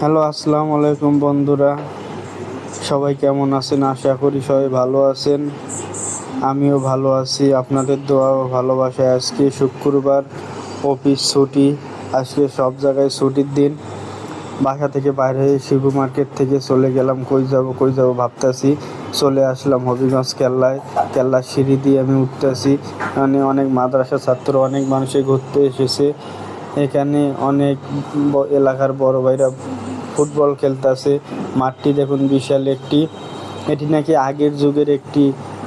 Hello, আসসালামু আলাইকুম বন্ধুরা। সবাই কেমন আছেন? আশা করি সবাই ভালো আছেন। আমিও ভালো আছি, আপনাদের দোয়া ও ভালোবাসায়। আজকে শুক্রবার, অফিস ছুটি। আজকে সব জায়গায় ছুটির দিন। বাসা থেকে বাইরে হয়ে শিবু মার্কেট থেকে চলে গেলাম। কই যাব ভাবতেছি। চলে আসলাম হবিগঞ্জ কেল্লায়। কেল্লার সিঁড়ি দিয়ে আমি উঠতেছি। মানে অনেক মাদ্রাসা ছাত্র, অনেক মানুষে ঘুরতে এসেছে। এখানে অনেক এলাকার বড় ভাইরা ফুটবল খেলতেছে। মাঠটি দেখুন, বিশাল একটি। এটি নাকি আগের যুগের একটি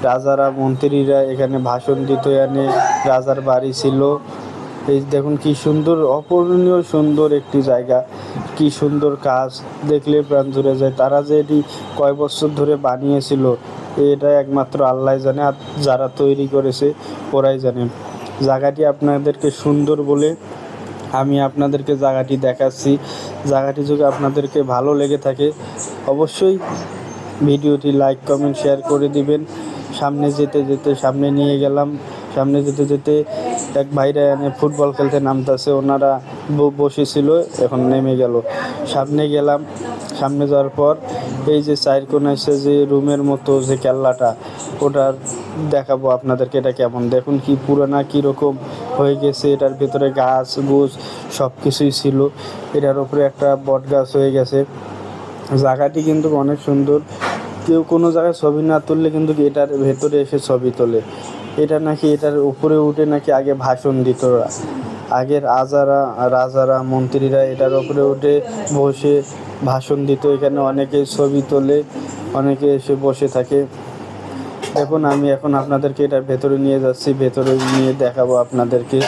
রাজারা মন্ত্রীরা এখানে ভাষণ দিত। এখানে রাজার বাড়ি ছিল। এই দেখুন কি সুন্দর, অপূরণীয় সুন্দর একটি জায়গা। কি সুন্দর কাজ, দেখলে প্রাণ জুড়ে যায়। তারা যে এটি কয় বছর ধরে বানিয়েছিল এটা একমাত্র আল্লাহ জানে, আর যারা তৈরি করেছে ওরাই জানেন। জায়গাটি আপনাদেরকে সুন্দর বলে আমি আপনাদেরকে জায়গাটি দেখাচ্ছি। জায়গাটি যদি আপনাদেরকে ভালো লেগে থাকে অবশ্যই ভিডিওটি লাইক, কমেন্ট, শেয়ার করে দিবেন। সামনে নিয়ে গেলাম। সামনে যেতে যেতে এক ভাইরা এনে ফুটবল খেলতে নামতেছে। ওনারা বসেছিল, এখন নেমে গেল। সামনে গেলাম। সামনে যাওয়ার পর এই যে চার কোণা এসে যে রুমের মতো যে কেল্লাটা, ওটার দেখাবো আপনাদেরকে। এটা কেমন দেখুন, কি পুরানা কীরকম হয়ে গেছে। এটার ভেতরে গাছ গুছ সব কিছুই ছিল। এটার উপরে একটা বট গাছ হয়ে গেছে। জায়গাটি কিন্তু অনেক সুন্দর। কেউ কোনো জায়গায় ছবি না তুললে কিন্তু এটার ভেতরে এসে ছবি তোলে। এটা নাকি এটার উপরে উঠে নাকি আগে ভাষণ দিত। আগের রাজারা মন্ত্রীরা এটার উপরে উঠে বসে ভাষণ দিত। এখানে অনেকে ছবি তোলে, অনেকে এসে বসে থাকে। দেখুন, আমি এখন আপনাদেরকে এটার ভেতরে নিয়ে যাচ্ছি। ভেতরে নিয়ে দেখাবো আপনাদেরকে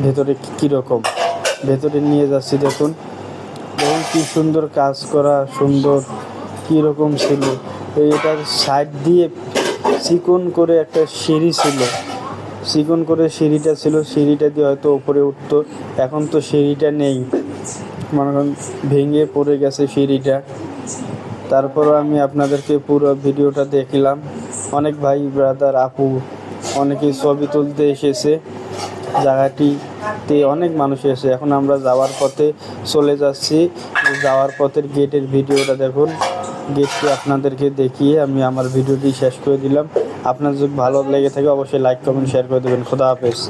ভেতরে কীরকম। ভেতরে নিয়ে যাচ্ছি। দেখুন দেখুন কি সুন্দর কাজ করা, সুন্দর কীরকম ছিল। এটার সাইড দিয়ে চিকন করে একটা সিঁড়ি ছিল। চিকন করে সিঁড়িটা ছিল, সিঁড়িটা দিয়ে হয়তো উপরে উঠতো। এখন তো সিঁড়িটা নেই, মনে করেন ভেঙে পড়ে গেছে সিঁড়িটা। তারপরও আমি আপনাদেরকে পুরো ভিডিওটা দেখলাম। অনেক ভাই ব্রাদার আপু অনেকেই ছবি তুলতে এসেছে। জায়গাটিতে অনেক মানুষ এসে। এখন আমরা যাওয়ার পথে চলে যাচ্ছি। যাওয়ার পথের গেটের ভিডিওটা দেখুন। গেটটি আপনাদেরকে দেখিয়ে আমি আমার ভিডিওটি শেষ করে দিলাম। আপনার যদি ভালো লেগে থাকে অবশ্যই লাইক, কমেন্ট, শেয়ার করে দেবেন। খোদা হাফেজ।